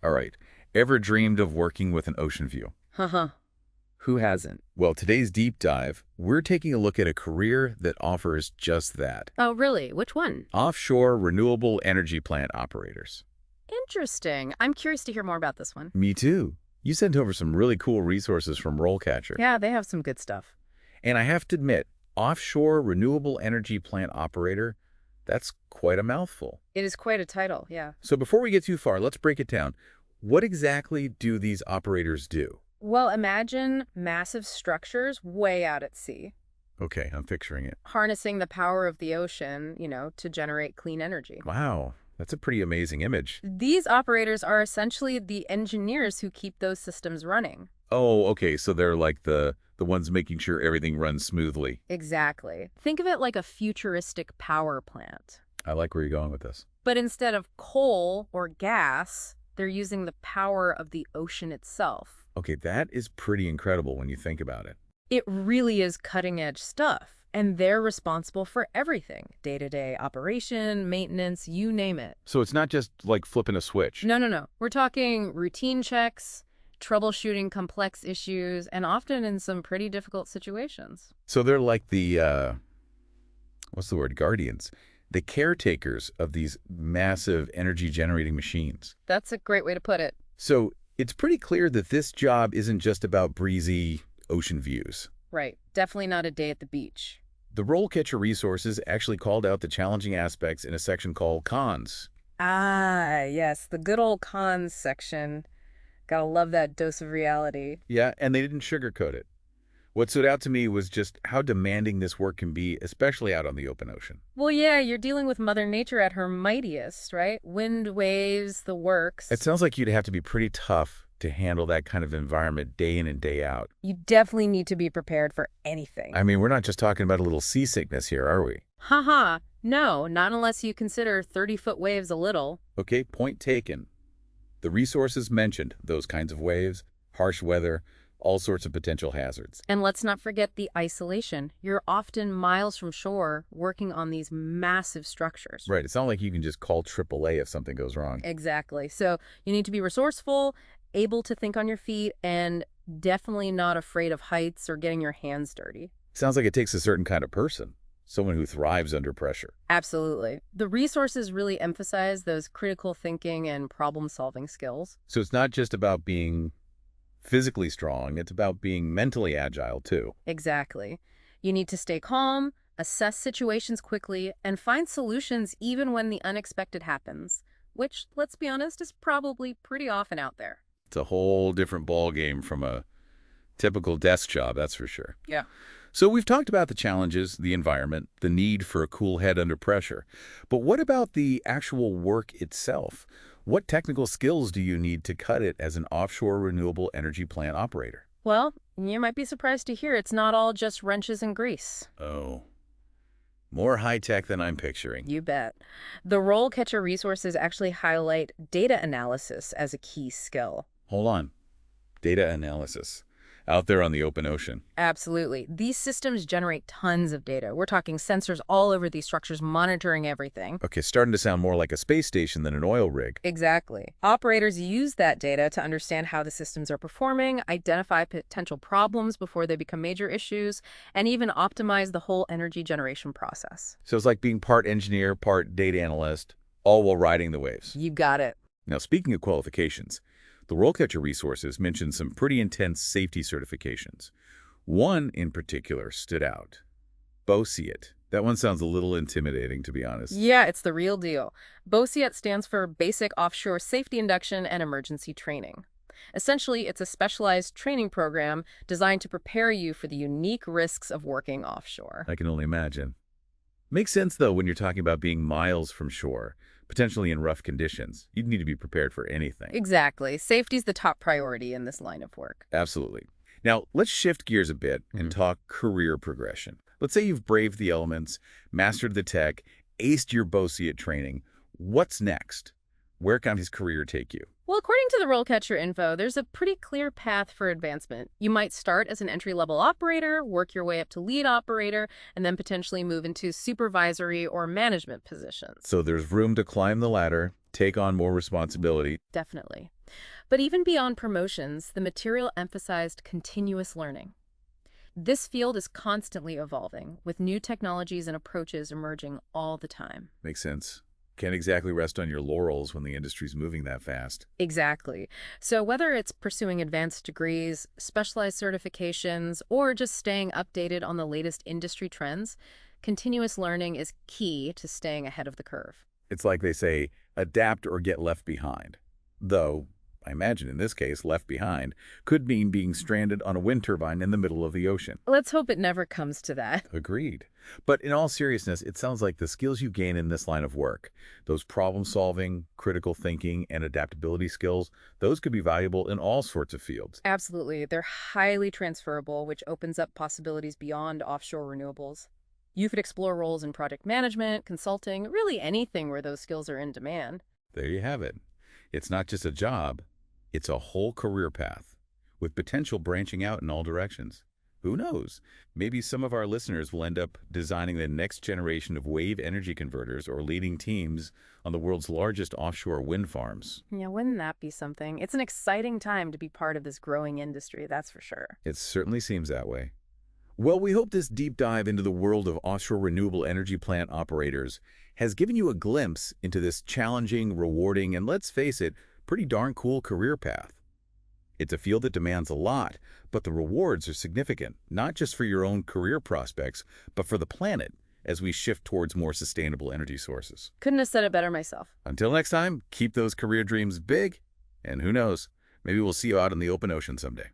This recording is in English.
All right. Ever dreamed of working with an ocean view? Haha. Who hasn't? Well, today's deep dive, we're taking a look at a career that offers just that. Oh, really? Which one? Offshore renewable energy plant operators. Interesting. I'm curious to hear more about this one. Me too. You sent over some really cool resources from RoleCatcher. Yeah, they have some good stuff. And I have to admit, offshore renewable energy plant operator, that's quite a mouthful. It is quite a title, yeah. So before we get too far, let's break it down. What exactly do these operators do? Well, imagine massive structures way out at sea, Okay, I'm picturing it. harnessing the power of the ocean, to generate clean energy. Wow, that's a pretty amazing image. These operators are essentially the engineers who keep those systems running. Oh, okay, so they're like the ones making sure everything runs smoothly. Exactly. Think of it like a futuristic power plant. I like where you're going with this. But instead of coal or gas, they're using the power of the ocean itself. Okay, that is pretty incredible when you think about it. It really is cutting-edge stuff, and they're responsible for everything. Day-to-day operation, maintenance, you name it. So it's not just like flipping a switch. No. We're talking routine checks, troubleshooting complex issues, and often in some pretty difficult situations. So they're like the, what's the word, guardians, the caretakers of these massive energy-generating machines. That's a great way to put it. So it's pretty clear that this job isn't just about breezy ocean views. Right. Definitely not a day at the beach. The RoleCatcher resources actually called out the challenging aspects in a section called Cons. Ah, yes, the good old cons section. Gotta love that dose of reality. Yeah, and they didn't sugarcoat it. What stood out to me was just how demanding this work can be, especially out on the open ocean. Well, yeah, you're dealing with Mother Nature at her mightiest, right? Wind, waves, the works. It sounds like you'd have to be pretty tough to handle that kind of environment day in and day out. You definitely need to be prepared for anything. I mean, we're not just talking about a little seasickness here, are we? Haha, no, not unless you consider 30-foot waves a little. Okay, point taken. The resources mentioned those kinds of waves, harsh weather, all sorts of potential hazards. And let's not forget the isolation. You're often miles from shore working on these massive structures. Right, it's not like you can just call AAA if something goes wrong. Exactly. So you need to be resourceful, able to think on your feet, and definitely not afraid of heights or getting your hands dirty. Sounds like it takes a certain kind of person, someone who thrives under pressure. Absolutely. The resources really emphasize those critical thinking and problem-solving skills. So it's not just about being physically strong, it's about being mentally agile too. Exactly. You need to stay calm, assess situations quickly, and find solutions even when the unexpected happens, which, let's be honest, is probably pretty often out there. It's a whole different ball game from a typical desk job, that's for sure. Yeah. So we've talked about the challenges, the environment, the need for a cool head under pressure. But what about the actual work itself? What technical skills do you need to cut it as an offshore renewable energy plant operator? Well, you might be surprised to hear it's not all just wrenches and grease. Oh, more high-tech than I'm picturing. You bet. The RoleCatcher resources actually highlight data analysis as a key skill. Hold on. Data analysis. Out there on the open ocean. Absolutely. These systems generate tons of data. We're talking sensors all over these structures monitoring everything. Okay, starting to sound more like a space station than an oil rig. Exactly. Operators use that data to understand how the systems are performing, identify potential problems before they become major issues, and even optimize the whole energy generation process. So it's like being part engineer, part data analyst, all while riding the waves. You got it. Now, speaking of qualifications, the RoleCatcher resources mentioned some pretty intense safety certifications. One in particular stood out. BOSIET. That one sounds a little intimidating, to be honest. Yeah, it's the real deal. BOSIET stands for Basic Offshore Safety Induction and Emergency Training. Essentially, it's a specialized training program designed to prepare you for the unique risks of working offshore. I can only imagine. Makes sense, though, when you're talking about being miles from shore, potentially in rough conditions. You'd need to be prepared for anything. Exactly. Safety's the top priority in this line of work. Absolutely. Now, let's shift gears a bit and talk career progression. Let's say you've braved the elements, mastered the tech, aced your BOSIET training. What's next? Where can his career take you? Well, according to the RoleCatcher info, there's a pretty clear path for advancement. You might start as an entry-level operator, work your way up to lead operator, and then potentially move into supervisory or management positions. So there's room to climb the ladder, take on more responsibility. Definitely. But even beyond promotions, the material emphasized continuous learning. This field is constantly evolving, with new technologies and approaches emerging all the time. Makes sense. Can't exactly rest on your laurels when the industry's moving that fast. Exactly. So whether it's pursuing advanced degrees, specialized certifications, or just staying updated on the latest industry trends, continuous learning is key to staying ahead of the curve. It's like they say, adapt or get left behind. Though, I imagine in this case, left behind could mean being stranded on a wind turbine in the middle of the ocean. Let's hope it never comes to that. Agreed. But in all seriousness, it sounds like the skills you gain in this line of work, those problem-solving, critical thinking, and adaptability skills, those could be valuable in all sorts of fields. Absolutely. They're highly transferable, which opens up possibilities beyond offshore renewables. You could explore roles in project management, consulting, really anything where those skills are in demand. There you have it. It's not just a job, it's a whole career path, with potential branching out in all directions. Who knows? Maybe some of our listeners will end up designing the next generation of wave energy converters or leading teams on the world's largest offshore wind farms. Yeah, wouldn't that be something? It's an exciting time to be part of this growing industry, that's for sure. It certainly seems that way. Well, we hope this deep dive into the world of offshore renewable energy plant operators has given you a glimpse into this challenging, rewarding, and let's face it, pretty darn cool career path. It's a field that demands a lot, but the rewards are significant, not just for your own career prospects, but for the planet as we shift towards more sustainable energy sources. Couldn't have said it better myself. Until next time, keep those career dreams big, and who knows, maybe we'll see you out in the open ocean someday.